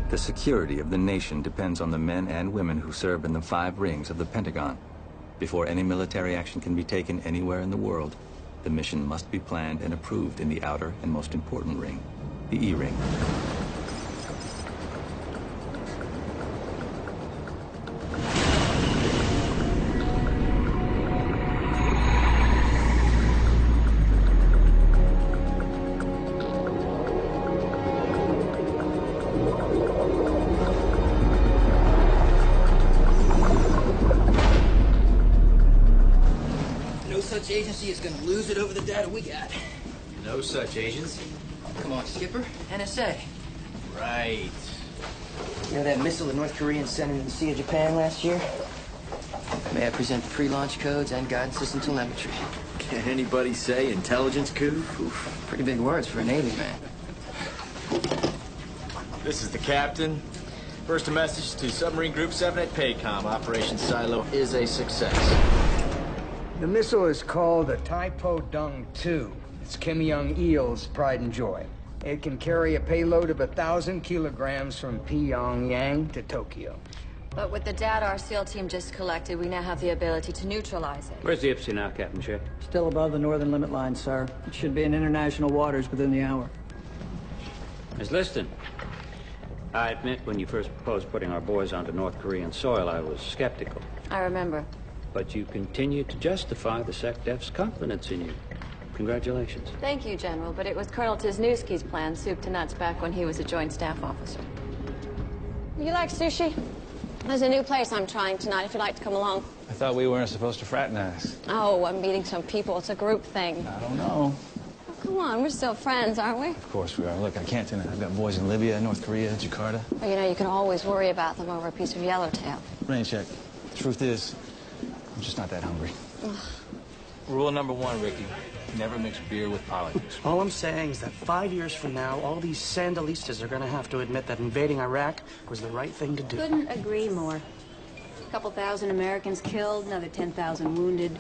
The security of the nation depends on the men and women who serve in the 5 rings of the Pentagon. Before any military action can be taken anywhere in the world, the mission must be planned and approved in the outer and most important ring, the E-ring. Agency is going to lose it over the data we got. No such agency. Come on, Skipper. NSA. Right. You know that missile the North Koreans sent into the Sea of Japan last year? May I present pre-launch codes and guidance system telemetry? Can anybody say intelligence coup? Oof, pretty big words for a Navy man. This is the captain. First a message to Submarine Group 7 at PACOM. Operation Silo is a success. The missile is called the Taepodong-2. It's Kim Jong-il's pride and joy. It can carry a payload of 1,000 kilograms from Pyongyang to Tokyo. But with the data our SEAL team just collected, we now have the ability to neutralize it. Where's the Ipsy now, Captain Ship? Still above the northern limit line, sir. It should be in international waters within the hour. Miss Liston, I admit when you first proposed putting our boys onto North Korean soil, I was skeptical. I remember. But you continue to justify the SecDef's confidence in you. Congratulations. Thank you, General, but it was Colonel Tisnewski's plan, soup to nuts, back when he was a Joint Staff Officer. You like sushi? There's a new place I'm trying tonight, if you'd like to come along. I thought we weren't supposed to fraternize. Oh, I'm meeting some people. It's a group thing. I don't know. Oh, come on, we're still friends, aren't we? Of course we are. Look, I can't deny I've got boys in Libya, North Korea, Jakarta. Well, you know, you can always worry about them over a piece of yellowtail. Rain check. Truth is, I'm just not that hungry. Rule number 1, Ricky. Never mix beer with politics. All I'm saying is that 5 years from now, all these Sandinistas are going to have to admit that invading Iraq was the right thing to do. Couldn't agree more. A couple thousand Americans killed, another 10,000 wounded,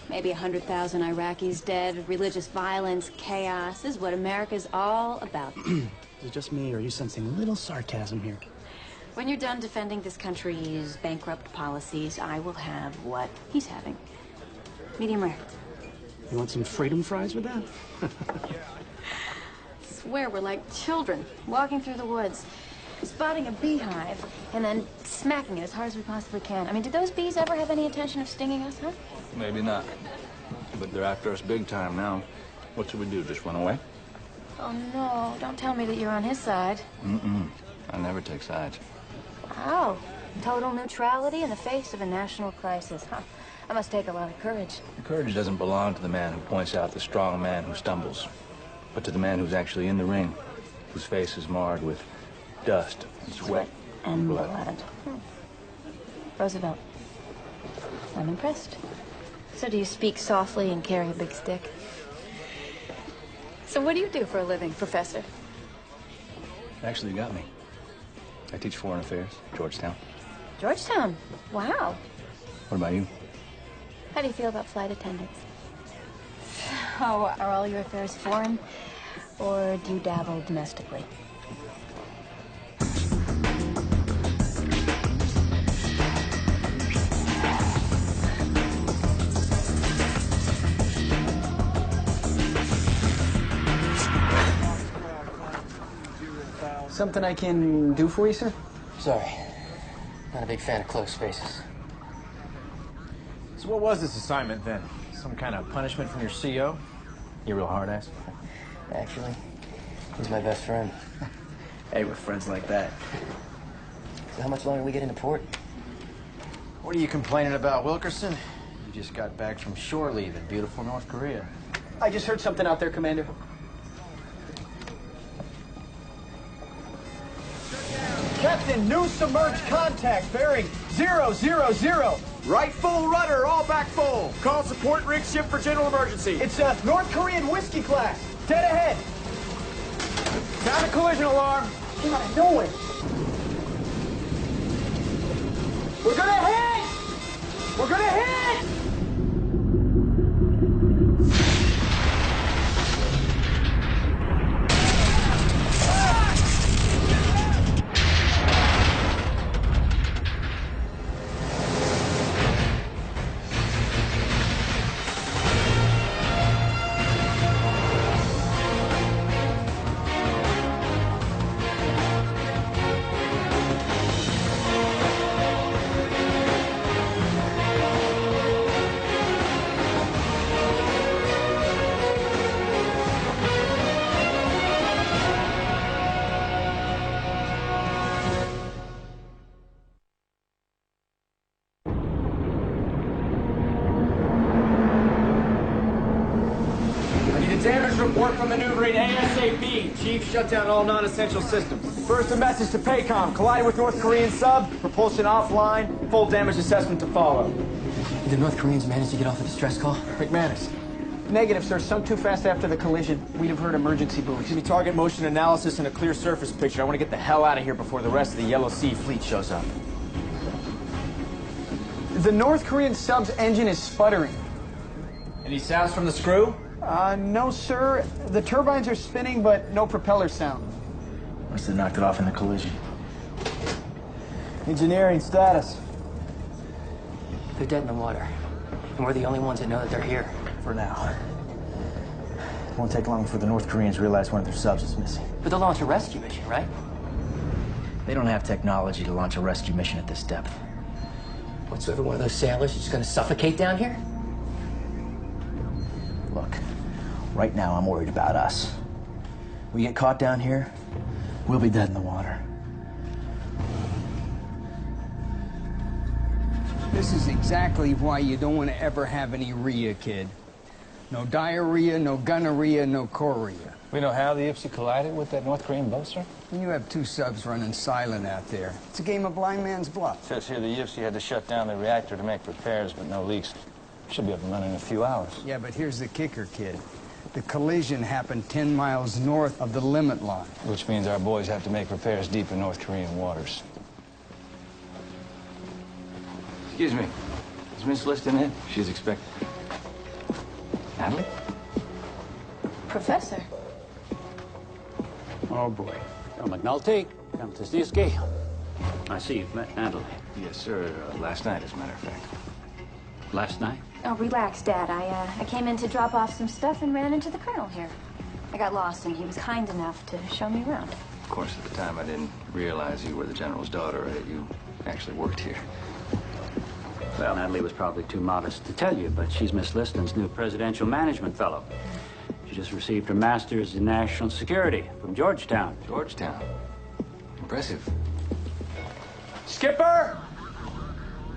maybe 100,000 Iraqis dead, religious violence, chaos. This is what America's all about. Is it just me, or are you sensing a little sarcasm here? When you're done defending this country's bankrupt policies, I will have what he's having. Medium rare. You want some freedom fries with that? I swear we're like children, walking through the woods, spotting a beehive, and then smacking it as hard as we possibly can. I mean, did those bees ever have any intention of stinging us, huh? Maybe not. But they're after us big time now. What should we do, just run away? Oh, no. Don't tell me that you're on his side. Mm-mm. I never take sides. Wow. Total neutrality in the face of a national crisis, huh? That must take a lot of courage. Courage doesn't belong to the man who points out the strong man who stumbles, but to the man who's actually in the ring, whose face is marred with dust and sweat and blood. Roosevelt. I'm impressed. So do you speak softly and carry a big stick? So what do you do for a living, Professor? Actually, you got me. I teach foreign affairs, Georgetown. Georgetown? Wow. What about you? How do you feel about flight attendants? Oh, are all your affairs foreign, or do you dabble domestically? Something I can do for you, sir? Sorry. Not a big fan of closed spaces. So what was this assignment then? Some kind of punishment from your CO? You a real hard ass? Actually, he's my best friend. Hey, with friends like that. So how much longer we get into port? What are you complaining about, Wilkerson? You just got back from shore leave in beautiful North Korea. I just heard something out there, Commander. Captain, new submerged contact, bearing 000. Right full rudder, all back full. Call support rig ship for general emergency. It's a North Korean whiskey class. Dead ahead. Sound a collision alarm. God, I know it. We're gonna hit! We're gonna hit! maneuvering ASAP. Chief, shut down all non-essential systems. First, a message to PACOM. Collided with North Korean sub. Propulsion offline. Full damage assessment to follow. Did the North Koreans manage to get off the distress call? McManus. Negative, sir. Sunk too fast after the collision. We'd have heard emergency buoys. Give me target motion analysis and a clear surface picture. I want to get the hell out of here before the rest of the Yellow Sea fleet shows up. The North Korean sub's engine is sputtering. Any sounds from the screw? No, sir. The turbines are spinning, but no propeller sound. Must have knocked it off in the collision. Engineering status. They're dead in the water. And we're the only ones that know that they're here. For now. It won't take long before the North Koreans realize one of their subs is missing. But they'll launch a rescue mission, right? They don't have technology to launch a rescue mission at this depth. What's every one of those sailors just gonna suffocate down here? Look, right now I'm worried about us. We get caught down here, we'll be dead in the water. This is exactly why you don't want to ever have any rhea, kid. No diarrhea, no gonorrhea, no chorea. We know how the Ipsy collided with that North Korean boat, sir? When you have two subs running silent out there, it's a game of blind man's bluff. Says here the Ipsy had to shut down the reactor to make repairs, but no leaks. Should be up and running in a few hours. Yeah, but here's the kicker, kid. The collision happened 10 miles north of the limit line. Which means our boys have to make repairs deep in North Korean waters. Excuse me. Is Miss Liston in? She's expected. Natalie? Professor. Oh, boy. Colonel McNulty, Colonel Tisnitsky. I see you've met Natalie. Yes, sir. Last night, as a matter of fact. Last night? Oh, relax, Dad. I came in to drop off some stuff and ran into the Colonel here. I got lost, and he was kind enough to show me around. Of course, at the time, I didn't realize you were the General's daughter, or that you actually worked here. Well, Natalie was probably too modest to tell you, but she's Miss Liston's new presidential management fellow. She just received her master's in national security from Georgetown. Georgetown? Impressive. Skipper!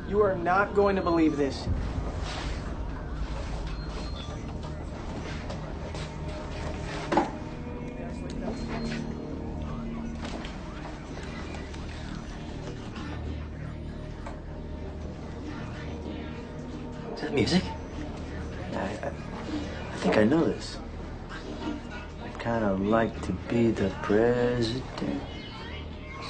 You are not going to believe this. Is that music? I think I know this. I'd kind of like to be the president.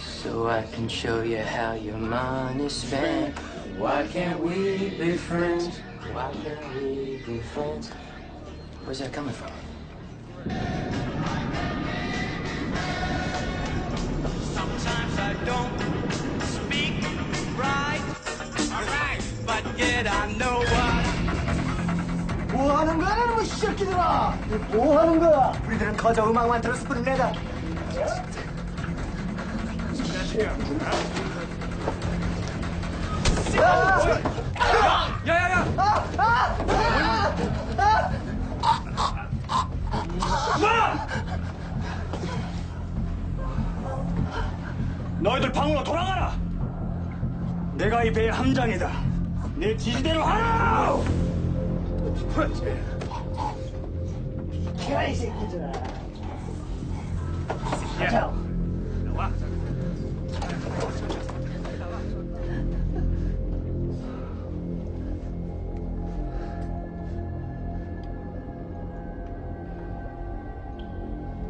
So I can show you how your money's spent. Why can't we be friends? Why can't we be friends? Where's that coming from? Sometimes I don't speak right. Alright, but yet I know what. 뭐 하는 거야, 이놈의 새끼들아! 뭐 하는 거야? 우리들은 거저 음악만 들었을 뿐입니다. 너희들 방으로 돌아가라. 내가 이 배의 함장이다. 내 지시대로 하라. 야, 이 새끼들아. 야, 나와.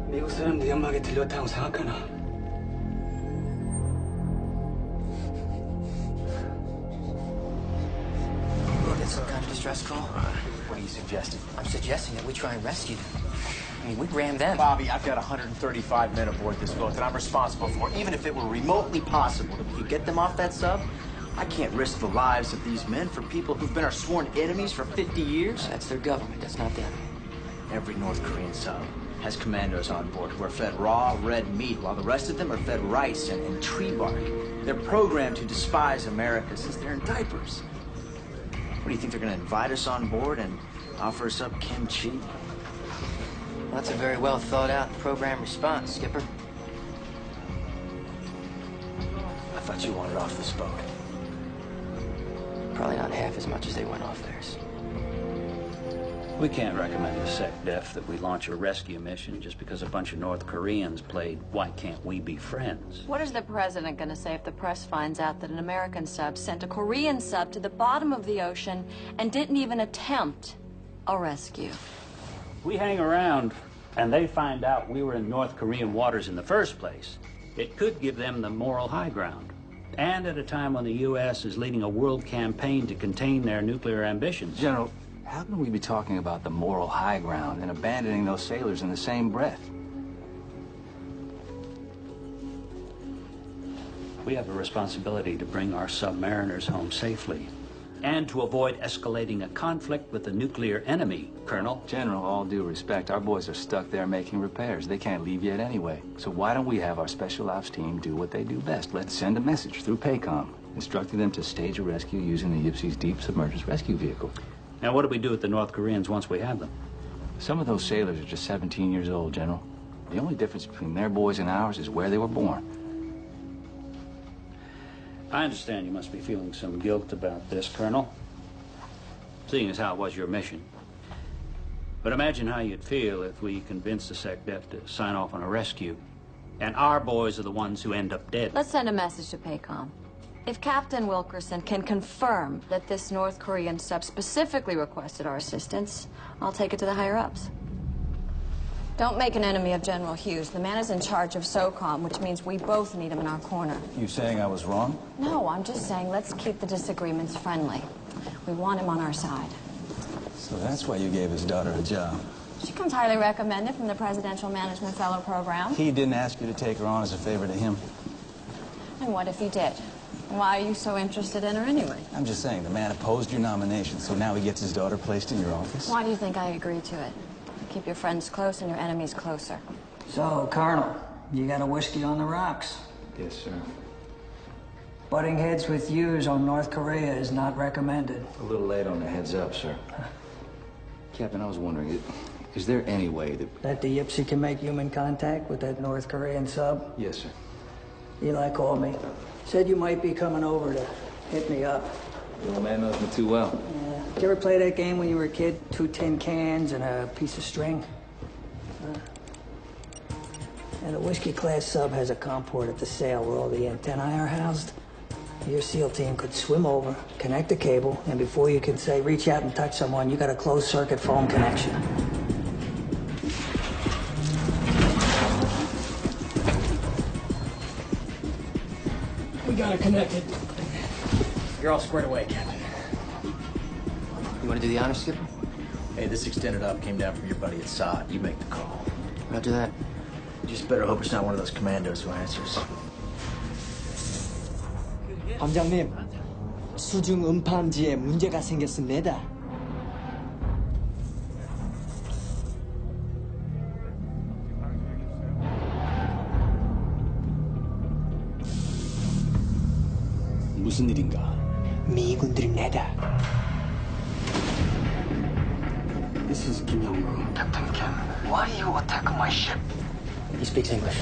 미국 사람들이 연막에 들렸다고 생각하나? That's some kind of distress call? What are you suggesting? I'm suggesting that we try and rescue them. I mean, we rammed them. Bobby, I've got 135 men aboard this boat that I'm responsible for. Even if it were remotely possible that we could get them off that sub, I can't risk the lives of these men for people who've been our sworn enemies for 50 years. That's their government, that's not them. Every North Korean sub has commandos on board who are fed raw, red meat, while the rest of them are fed rice and tree bark. They're programmed to despise America since they're in diapers. What do you think, they're going to invite us on board and offer us up kimchi? Well, that's a very well thought out program response, Skipper. I thought you wanted off this boat. Probably not half as much as they went off theirs. We can't recommend to SecDef that we launch a rescue mission just because a bunch of North Koreans played Why Can't We Be Friends? What is the president going to say if the press finds out that an American sub sent a Korean sub to the bottom of the ocean and didn't even attempt a rescue? We hang around and they find out we were in North Korean waters in the first place. It could give them the moral high ground. And at a time when the U.S. is leading a world campaign to contain their nuclear ambitions. General, how can we be talking about the moral high ground and abandoning those sailors in the same breath? We have a responsibility to bring our submariners home safely and to avoid escalating a conflict with the nuclear enemy, Colonel. General, all due respect, our boys are stuck there making repairs. They can't leave yet anyway. So why don't we have our special ops team do what they do best? Let's send a message through PACOM, instructing them to stage a rescue using the Yipsy's deep submerged rescue vehicle. Now, what do we do with the North Koreans once we have them? Some of those sailors are just 17 years old, General. The only difference between their boys and ours is where they were born. I understand you must be feeling some guilt about this, Colonel, seeing as how it was your mission. But imagine how you'd feel if we convinced the SecDef to sign off on a rescue, and our boys are the ones who end up dead. Let's send a message to PACOM. If Captain Wilkerson can confirm that this North Korean sub specifically requested our assistance, I'll take it to the higher-ups. Don't make an enemy of General Hughes. The man is in charge of SOCOM, which means we both need him in our corner. You saying I was wrong? No, I'm just saying let's keep the disagreements friendly. We want him on our side. So that's why you gave his daughter a job. She comes highly recommended from the Presidential Management Fellow Program. He didn't ask you to take her on as a favor to him. And what if he did? Why are you so interested in her anyway? I'm just saying, the man opposed your nomination, so now he gets his daughter placed in your office? Why do you think I agreed to it? Keep your friends close and your enemies closer. So, Colonel, you got a whiskey on the rocks? Yes, sir. Butting heads with Hughes on North Korea is not recommended. A little late on the heads up, sir. Captain, I was wondering, is there any way That the Yipsy can make human contact with that North Korean sub? Yes, sir. Eli called me. Said you might be coming over to hit me up. The old man knows me too well. Yeah. Did you ever play that game when you were a kid? 2 tin cans and a piece of string? And the whiskey-class sub has a com port at the sail where all the antennae are housed. Your SEAL team could swim over, connect the cable, and before you can say, reach out and touch someone, you got a closed-circuit phone connection. We got it connected. You're all squared away, Captain. You want to do the honor, Skipper? Hey, this extended up came down from your buddy at SOD. You make the call. Roger that. You just better hope it's not one of those commandos who answers. 함장님, 수중 음파함지에 문제가 생겼습니다. 무슨 일인가? 미군들입니다. This is Kim Young-woo. Captain Kim, why you attack my ship? He speaks English.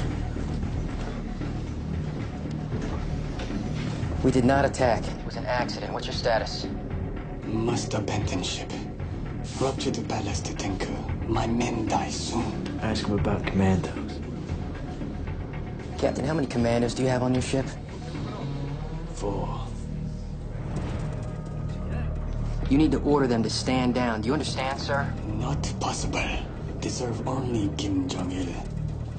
We did not attack. It was an accident. What's your status? Master Benton ship. Ruptured the ballast tanker. My men die soon. Ask him about commandos. Captain, how many commandos do you have on your ship? 4. You need to order them to stand down. Do you understand, sir? Not possible. Deserve only Kim Jong-il.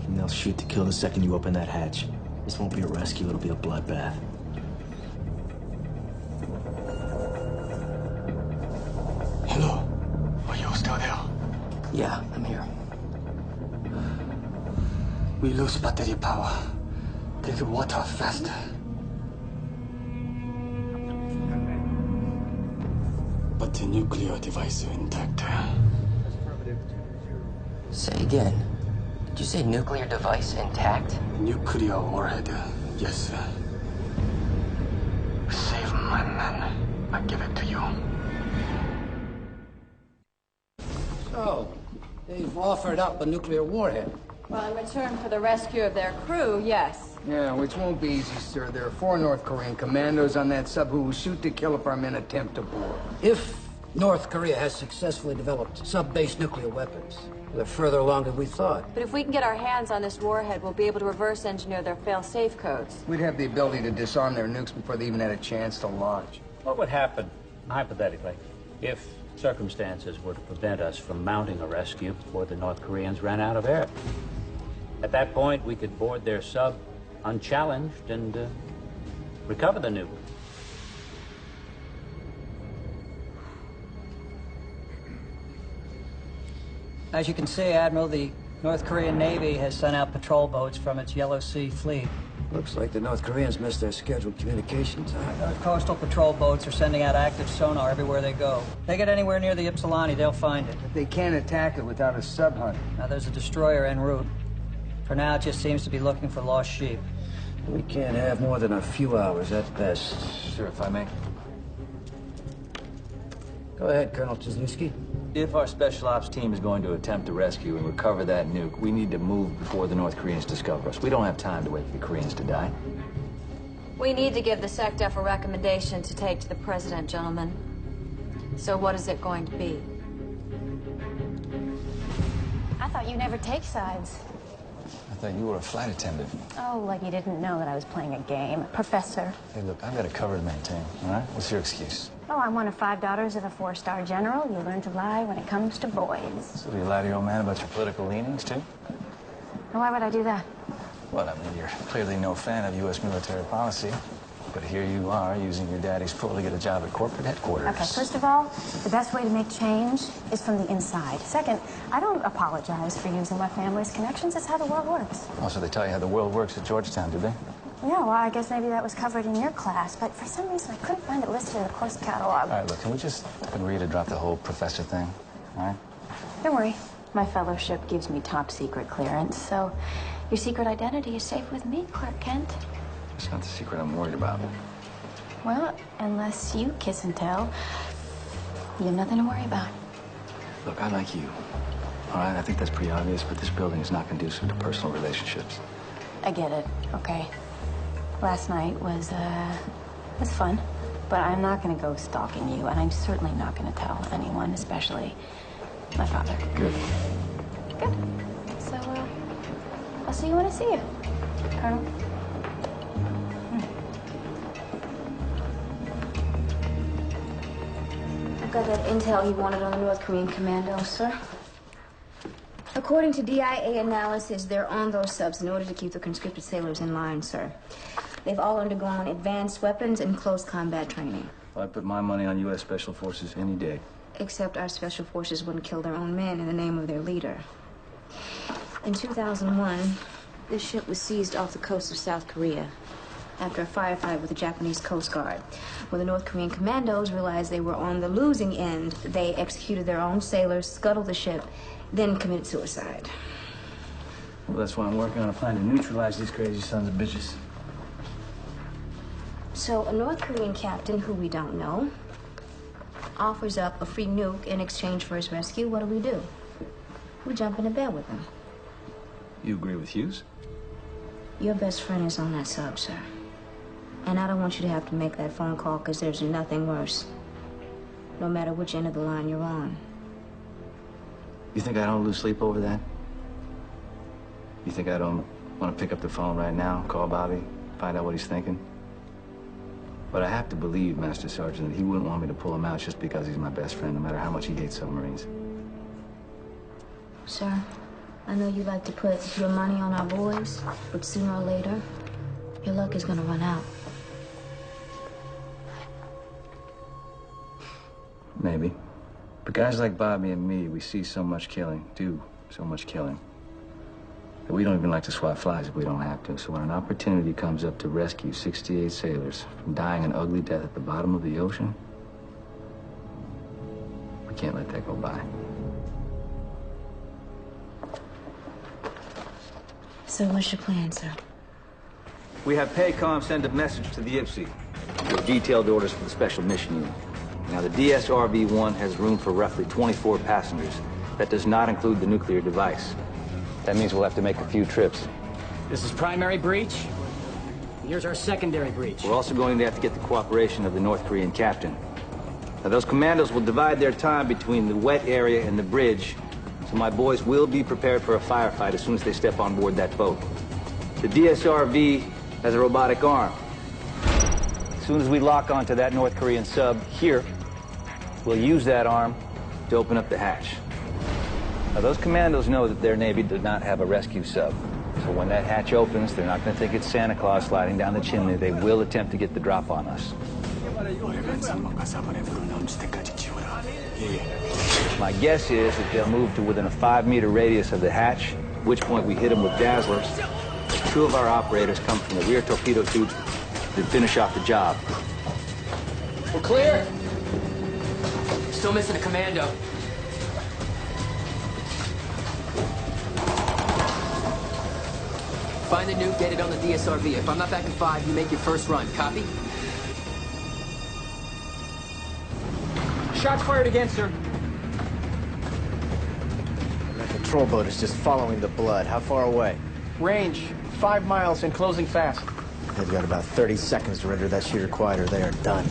And they'll shoot to kill the second you open that hatch. This won't be a rescue, it'll be a bloodbath. Hello? Are you still there? Yeah, I'm here. We lose battery power. Take water faster. But the nuclear device are intact. Say again. Did you say nuclear device intact? Nuclear warhead. Yes, sir. Save my men. I give it to you. So, they've offered up a nuclear warhead. Well, in return for the rescue of their crew, yes. Yeah, which won't be easy, sir. There are 4 North Korean commandos on that sub who will shoot to kill if our men attempt to board. If North Korea has successfully developed sub-base nuclear weapons. They're further along than we thought. But if we can get our hands on this warhead, we'll be able to reverse engineer their fail-safe codes. We'd have the ability to disarm their nukes before they even had a chance to launch. What would happen, hypothetically, if circumstances were to prevent us from mounting a rescue before the North Koreans ran out of air? At that point, we could board their sub unchallenged and recover the nuke. As you can see, Admiral, the North Korean Navy has sent out patrol boats from its Yellow Sea fleet. Looks like the North Koreans missed their scheduled communication time. Coastal patrol boats are sending out active sonar everywhere they go. If they get anywhere near the Ypsilanti, they'll find it. But they can't attack it without a sub-hunt. Now, there's a destroyer en route. For now, it just seems to be looking for lost sheep. We can't have more than a few hours at best. Sir, if I may. Go ahead, Colonel Chizniewski. If our special ops team is going to attempt to rescue and recover that nuke, we need to move before the North Koreans discover us. We don't have time to wait for the Koreans to die. We need to give the SecDef a recommendation to take to the president, gentlemen. So what is it going to be? I thought you never take sides. I thought you were a flight attendant. Oh, like you didn't know that I was playing a game. Professor. Hey, look, I've got a cover to maintain, all right? What's your excuse? Oh, I'm one of 5 daughters of a 4-star general. You learn to lie when it comes to boys. So you lie to your old man about your political leanings, too? Why would I do that? Well, I mean, you're clearly no fan of U.S. military policy. But here you are, using your daddy's pull to get a job at corporate headquarters. Okay, first of all, the best way to make change is from the inside. Second, I don't apologize for using my family's connections. That's how the world works. Also, they tell you how the world works at Georgetown, do they? Yeah, well, I guess maybe that was covered in your class, but for some reason I couldn't find it listed in the course catalog. All right, look, can we just agree to drop the whole professor thing, all right? Don't worry. My fellowship gives me top secret clearance, so your secret identity is safe with me, Clark Kent. It's not the secret I'm worried about. Well, unless you kiss and tell, you have nothing to worry about. Look, I like you, all right? I think that's pretty obvious, but this building is not conducive to personal relationships. I get it, okay. Last night was fun, but I'm not gonna go stalking you, and I'm certainly not gonna tell anyone, especially my father. Good. Good. So, I'll see you when I see you, Colonel. I've got that intel you wanted on the North Korean commandos, sir. According to DIA analysis, they're on those subs in order to keep the conscripted sailors in line, sir. They've all undergone advanced weapons and close combat training. Well, I'd put my money on U.S. Special Forces any day. Except our special forces wouldn't kill their own men in the name of their leader. In 2001, this ship was seized off the coast of South Korea after a firefight with the Japanese Coast Guard. When the North Korean commandos realized they were on the losing end, they executed their own sailors, scuttled the ship, then committed suicide. Well, that's why I'm working on a plan to neutralize these crazy sons of bitches. So a North Korean captain, who we don't know, offers up a free nuke in exchange for his rescue. What do? We jump into bed with him. You agree with Hughes? Your best friend is on that sub, sir. And I don't want you to have to make that phone call, because there's nothing worse. No matter which end of the line you're on. You think I don't lose sleep over that? You think I don't want to pick up the phone right now, call Bobby, find out what he's thinking? But I have to believe, Master Sergeant, that he wouldn't want me to pull him out just because he's my best friend, no matter how much he hates submarines. Sir, I know you like to put your money on our boys, but sooner or later, your luck is gonna run out. Maybe. But guys like Bobby and me, we see so much killing, do so much killing, that we don't even like to swat flies if we don't have to. So when an opportunity comes up to rescue 68 sailors from dying an ugly death at the bottom of the ocean, we can't let that go by. So what's your plan, sir? We have PACOM send a message to the IPSI with detailed orders for the special mission unit. Now, the DSRV-1 has room for roughly 24 passengers. That does not include the nuclear device. That means we'll have to make a few trips. This is primary breach. Here's our secondary breach. We're also going to have to get the cooperation of the North Korean captain. Now, those commandos will divide their time between the wet area and the bridge, so my boys will be prepared for a firefight as soon as they step on board that boat. The DSRV has a robotic arm. As soon as we lock onto that North Korean sub here, we'll use that arm to open up the hatch. Now, those commandos know that their Navy does not have a rescue sub. So when that hatch opens, they're not going to think it's Santa Claus sliding down the chimney. They will attempt to get the drop on us. My guess is that they'll move to within a 5-meter radius of the hatch, at which point we hit them with dazzlers. 2 of our operators come from the rear torpedo tubes to finish off the job. We're clear. Still missing a commando. Find the nuke, get it on the DSRV. If I'm not back in 5, you make your first run. Copy? Shots fired against her. That patrol boat is just following the blood. How far away? Range, 5 miles and closing fast. They've got about 30 seconds to render that shooter quiet or they are done.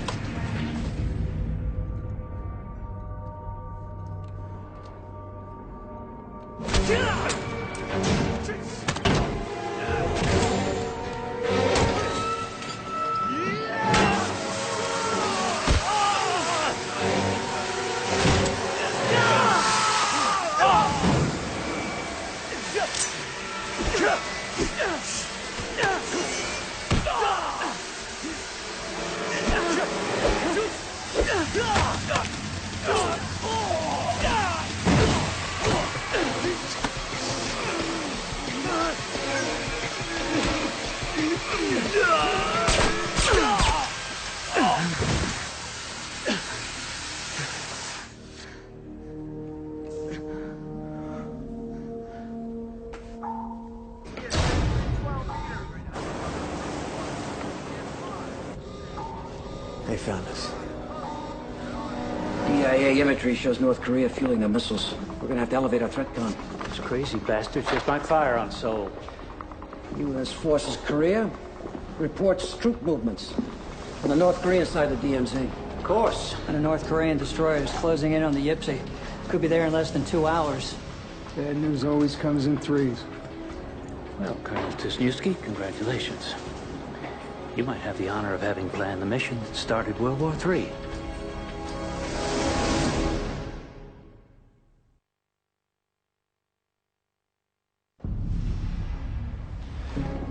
They found us. DIA imagery shows North Korea fueling their missiles. We're gonna have to elevate our threat con. Those crazy bastards just might fire on Seoul. U.S. Forces Korea reports troop movements on the North Korean side of the DMZ. Of course. And a North Korean destroyer is closing in on the Yipsy. Could be there in less than 2 hours. Bad news always comes in 3s. Well, Colonel Tisnewski, congratulations. You might have the honor of having planned the mission that started World War III.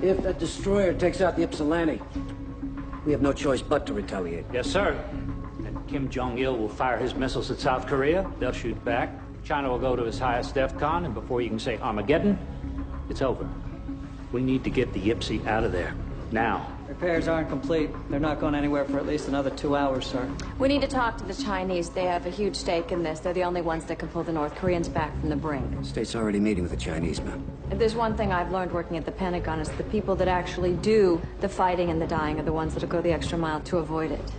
If that destroyer takes out the Ypsilanti, we have no choice but to retaliate. Yes, sir. And Kim Jong-il will fire his missiles at South Korea. They'll shoot back. China will go to its highest DEFCON, and before you can say Armageddon, it's over. We need to get the Yipsy out of there. Now. Repairs aren't complete. They're not going anywhere for at least another 2 hours, sir. We need to talk to the Chinese. They have a huge stake in this. They're the only ones that can pull the North Koreans back from the brink. State's already meeting with the Chinese, man. If there's one thing I've learned working at the Pentagon is the people that actually do the fighting and the dying are the ones that'll go the extra mile to avoid it.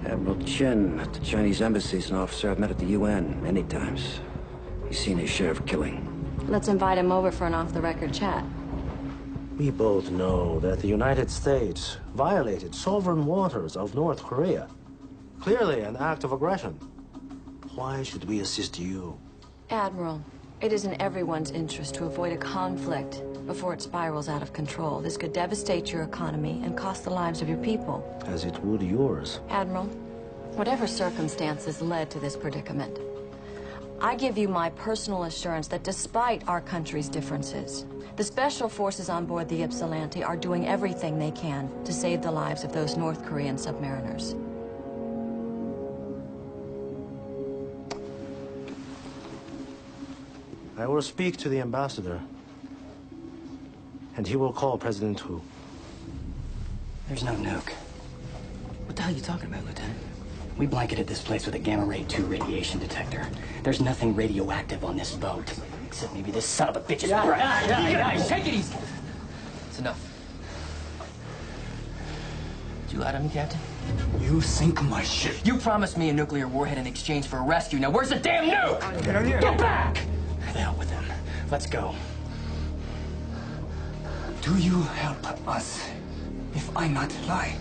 Admiral Chen at the Chinese embassy is an officer I've met at the UN many times. He's seen his share of killing. Let's invite him over for an off-the-record chat. We both know that the United States violated sovereign waters of North Korea. Clearly an act of aggression. Why should we assist you? Admiral, it is in everyone's interest to avoid a conflict before it spirals out of control. This could devastate your economy and cost the lives of your people. As it would yours. Admiral, whatever circumstances led to this predicament, I give you my personal assurance that despite our country's differences, the special forces on board the Ypsilanti are doing everything they can to save the lives of those North Korean submariners. I will speak to the ambassador, and he will call President Hu. There's no nuke. What the hell are you talking about, Lieutenant? We blanketed this place with a gamma-ray 2 radiation detector. There's nothing radioactive on this boat. Except maybe this son of a bitch's breath. Yeah, take it easy. It's enough. Did you lie to me, Captain? You sink my ship. You promised me a nuclear warhead in exchange for a rescue. Now where's the damn nuke? Get out here. Get back! The hell with him. Let's go. Do you help us if I not lie?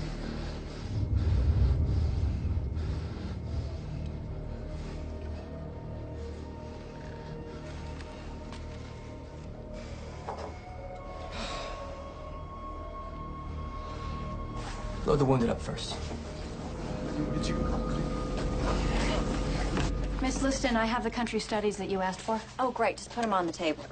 Load the wounded up first. Miss Liston, I have the country studies that you asked for. Oh, great. Just put them on the table.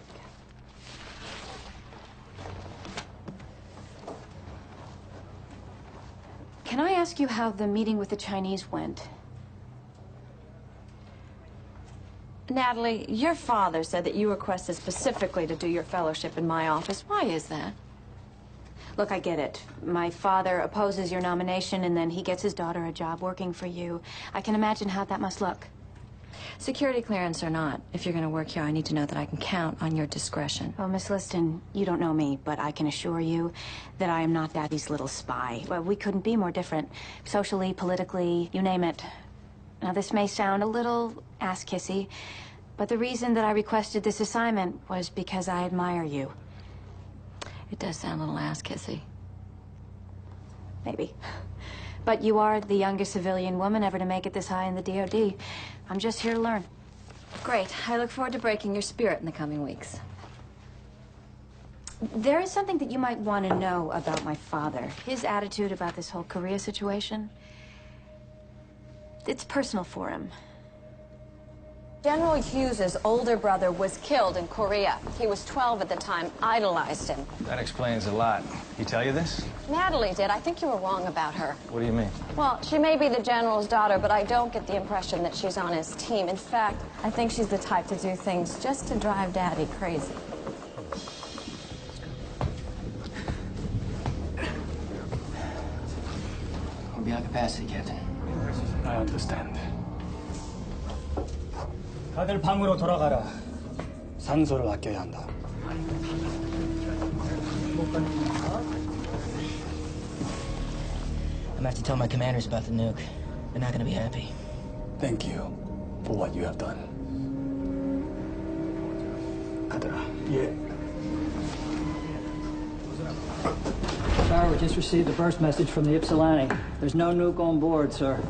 Can I ask you how the meeting with the Chinese went? Natalie, your father said that you requested specifically to do your fellowship in my office. Why is that? Look, I get it. My father opposes your nomination, and then he gets his daughter a job working for you. I can imagine how that must look. Security clearance or not, if you're going to work here, I need to know that I can count on your discretion. Oh, Miss Liston, you don't know me, but I can assure you that I am not Daddy's little spy. Well, we couldn't be more different. Socially, politically, you name it. Now, this may sound a little ass-kissy, but the reason that I requested this assignment was because I admire you. It does sound a little ass-kissy. Maybe. But you are the youngest civilian woman ever to make it this high in the DOD. I'm just here to learn. Great. I look forward to breaking your spirit in the coming weeks. There is something that you might want to know about my father. His attitude about this whole Korea situation. It's personal for him. General Hughes's older brother was killed in Korea. He was 12 at the time, idolized him. That explains a lot. He tell you this? Natalie did. I think you were wrong about her. What do you mean? Well, she may be the general's daughter, but I don't get the impression that she's on his team. In fact, I think she's the type to do things just to drive Daddy crazy. We're beyond capacity, Captain. I understand. 다들 방으로 돌아가라. 산소를 아껴야 한다. I'm gonna have to tell my commanders about the nuke. They're not gonna be happy. Thank you for what you have done. 가더라. 예. Sir, we just received a burst message from the Ypsilanti. There's no nuke on board, sir.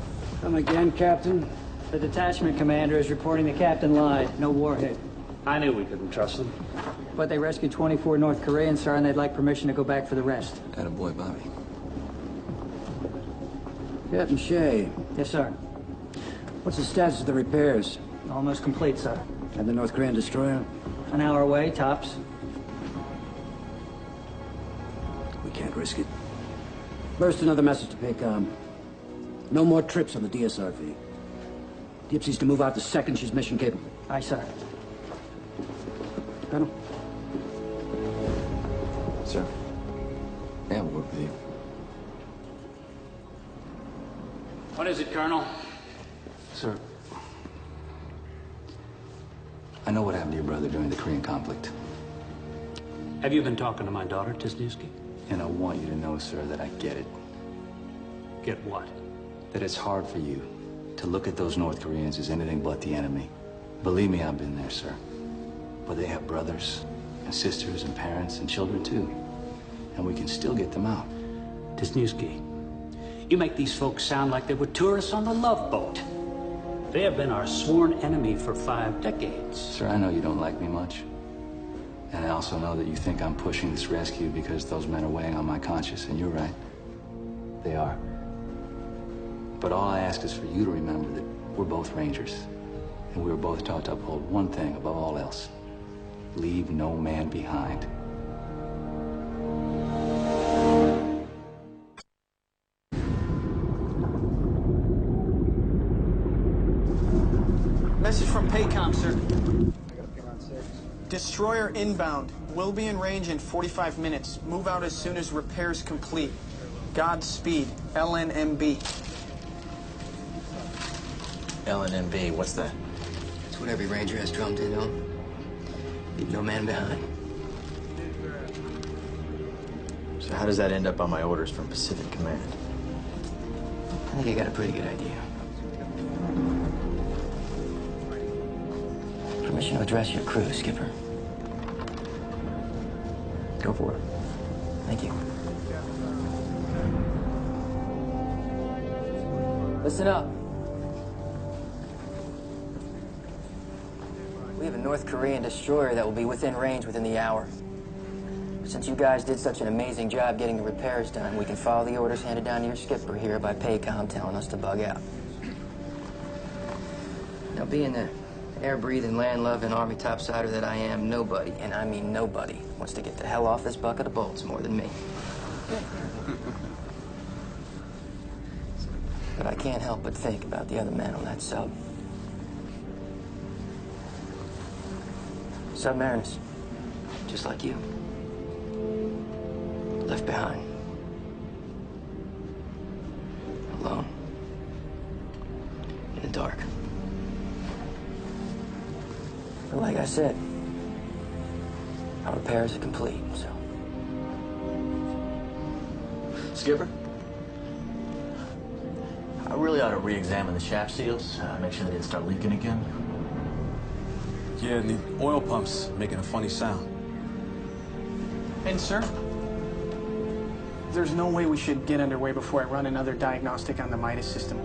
Come again, Captain? The detachment commander is reporting the captain lied. No warhead. I knew we couldn't trust them. But they rescued 24 North Koreans, sir, and they'd like permission to go back for the rest. Attaboy, Bobby. Captain Shea. Yes, sir. What's the status of the repairs? Almost complete, sir. And the North Korean destroyer? An hour away, tops. We can't risk it. First, another message to PACOM. No more trips on the DSRV. Gypsy's to move out the second she's mission capable. Aye, sir. Colonel? Sir? May I have a word with you? What is it, Colonel? Sir, I know what happened to your brother during the Korean conflict. Have you been talking to my daughter, Tisnewski? And I want you to know, sir, that I get it. Get what? That it's hard for you to look at those North Koreans as anything but the enemy. Believe me, I've been there, sir. But they have brothers and sisters and parents and children, too. And we can still get them out. Tisnewski, you make these folks sound like they were tourists on the Love Boat. They have been our sworn enemy for 5 decades. Sir, I know you don't like me much. And I also know that you think I'm pushing this rescue because those men are weighing on my conscience, and you're right. They are. But all I ask is for you to remember that we're both Rangers, and we were both taught to uphold one thing above all else. Leave no man behind. Message from PACOM, sir. Destroyer inbound. Will be in range in 45 minutes. Move out as soon as repairs complete. Godspeed. LNMB. LNMB, what's that? It's what every Ranger has drummed in on. Leave no man behind. So how does that end up on my orders from Pacific Command? I think I got a pretty good idea. Permission to address your crew, Skipper. Go for it. Thank you. Listen up. We have a North Korean destroyer that will be within range within the hour. Since you guys did such an amazing job getting the repairs done, we can follow the orders handed down to your skipper here by Paycom telling us to bug out. Now, being the air-breathing, land-loving Army topsider that I am, nobody, and I mean nobody, wants to get the hell off this bucket of bolts more than me. But I can't help but think about the other men on that sub. Submariners, just like you. Left behind. Alone. In the dark. But like I said, our repairs are complete, so. Skipper? I really ought to re-examine the shaft seals, make sure they didn't start leaking again. Yeah, and the oil pump's making a funny sound. And, sir? There's no way we should get underway before I run another diagnostic on the Midas system.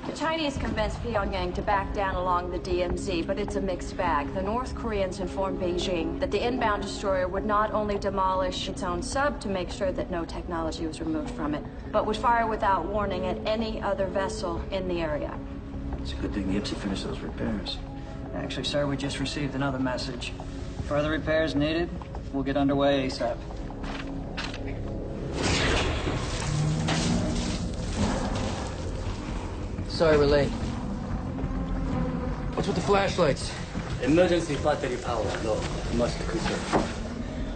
The Chinese convinced Pyongyang to back down along the DMZ, but it's a mixed bag. The North Koreans informed Beijing that the inbound destroyer would not only demolish its own sub to make sure that no technology was removed from it, but would fire without warning at any other vessel in the area. It's a good thing the IPSI finished those repairs. Actually, sir, we just received another message. Further repairs needed. We'll get underway ASAP. Sorry we're late. What's with the flashlights? Emergency battery power low. Must conserve.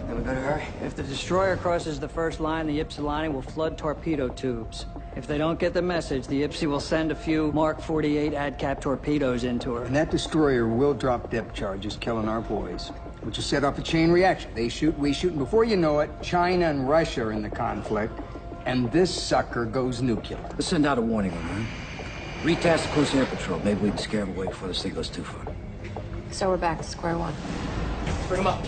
Then we better hurry. If the destroyer crosses the first line, the IPSI line will flood torpedo tubes. If they don't get the message, the IPSI will send a few Mark 48 ADCAP torpedoes into her. And that destroyer will drop depth charges, killing our boys, which will set off a chain reaction. They shoot, we shoot, and before you know it, China and Russia are in the conflict, and this sucker goes nuclear. Let's send out a warning, man. Retask the close air patrol. Maybe we can scare them away before this thing goes too far. So we're back to square one. Bring them up.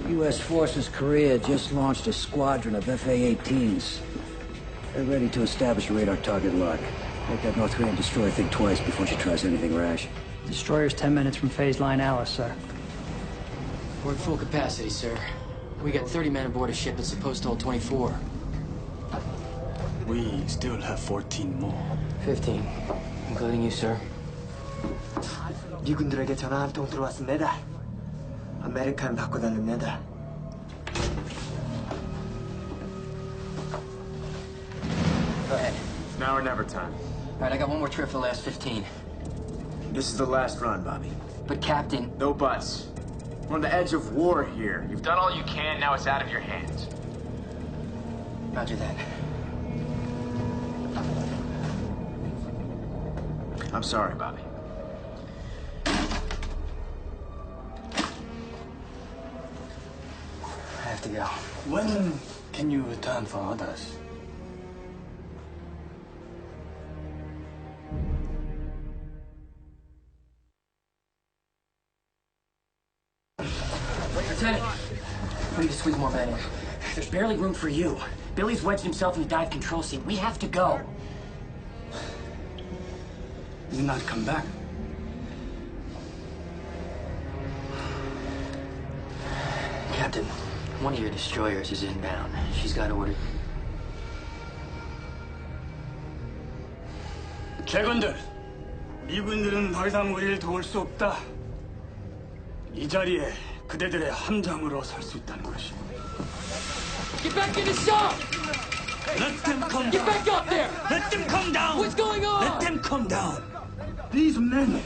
U.S. Forces Korea just launched a squadron of FA-18s. They're ready to establish a radar target lock. Make that North Korean destroyer think twice before she tries anything rash. Destroyer's 10 minutes from phase line Alice, sir. We're at full capacity, sir. We got 30 men aboard a ship that's supposed to hold 24. We still have 14 more. 15, including you, sir. 미군들에게 전화 한 통 들어왔습니다. 아메리칸 바꿔달랍니다. Go ahead. It's now or never time. All right, I got one more trip for the last 15. This is the last run, Bobby. But, Captain... No buts. We're on the edge of war here. You've done all you can, now it's out of your hands. Roger that. I'm sorry, Bobby. I have to go. When can you return for others? Lieutenant, we need to squeeze more men in. There's barely room for you. Billy's wedged himself in the dive control seat. We have to go. Did he not come back? Captain, one of your destroyers is inbound. She's got orders. 대군들, 미군들은 더 이상 우리를 도울 수 없다. 이 자리에 그대들의 함장으로 설 수 있다는 것이. Get back in the shop! Let them come down. Get back up there! Let them come down. What's going on? Let them come down. These men,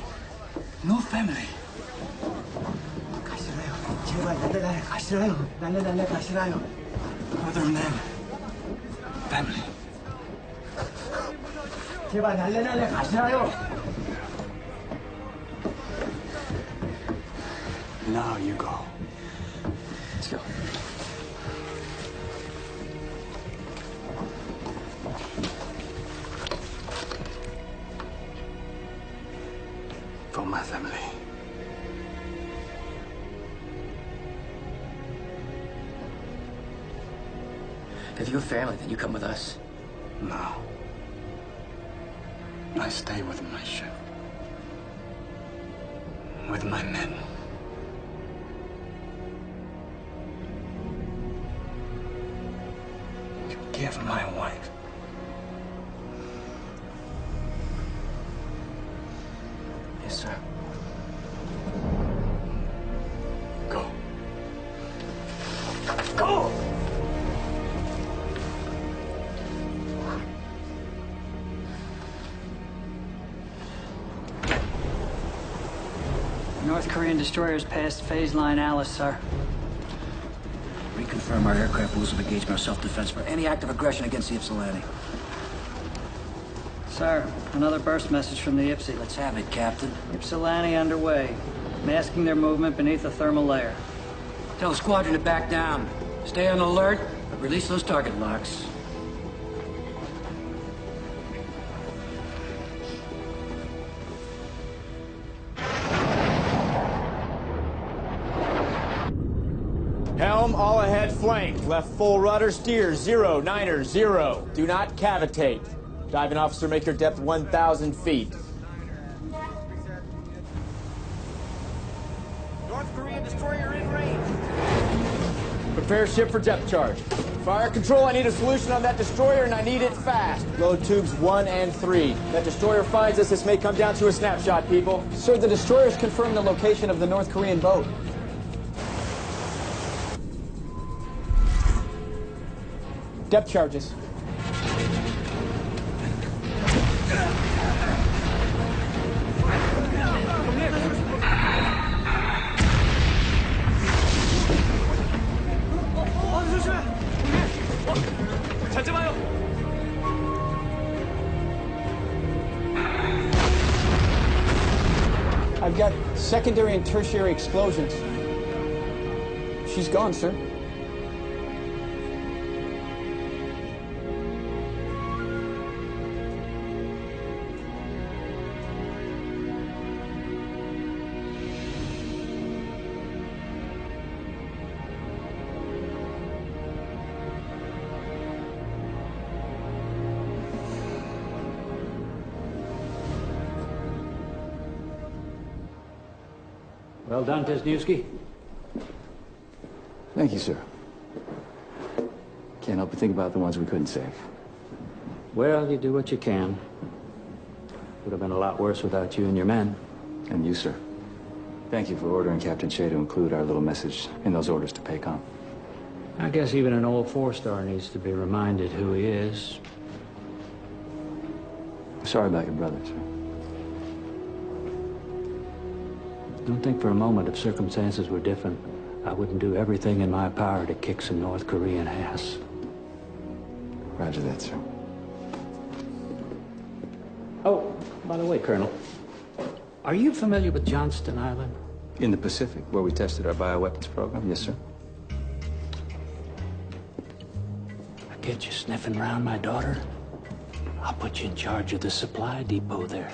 no family. 가시라요. 제발 날려달래 가시라요. 날려달래 가시라요. Other men, family. 제발 날려달래 가시라요. Now you go. Let's go. For my family. If you have family, then you come with us. No. I stay with my ship. With my men. You give my wife. Yes, sir. Go. Go! North Korean destroyers passed phase line Alice, sir. Reconfirm our aircraft rules of engagement or self-defense for any act of aggression against the Ypsilanti. Sir, another burst message from the Ipsy. Let's have it, Captain. Ypsilanti underway, masking their movement beneath a thermal layer. Tell the squadron to back down. Stay on alert, but release those target locks. Helm, all ahead flank. Left full rudder, steer 0, 9er, 0. Do not cavitate. Diving officer, make your depth 1,000 feet. North Korean destroyer in range. Prepare ship for depth charge. Fire control, I need a solution on that destroyer, and I need it fast. Load tubes 1 and 3. That destroyer finds us, this may come down to a snapshot, people. Sir, the destroyers confirm the location of the North Korean boat. Depth charges. I've got secondary and tertiary explosions. She's gone, sir. Well done, Tisniewski. Thank you, sir. Can't help but think about the ones we couldn't save. Well, you do what you can. Would have been a lot worse without you and your men. And you, sir. Thank you for ordering Captain Shea to include our little message in those orders to PACOM. I guess even an old four-star needs to be reminded who he is. Sorry about your brother, sir. Don't think for a moment if circumstances were different, I wouldn't do everything in my power to kick some North Korean ass. Roger that, sir. Oh, by the way, Colonel, are you familiar with Johnston Island? In the Pacific, where we tested our bioweapons program? Yes, sir. I get you sniffing around my daughter, I'll put you in charge of the supply depot there.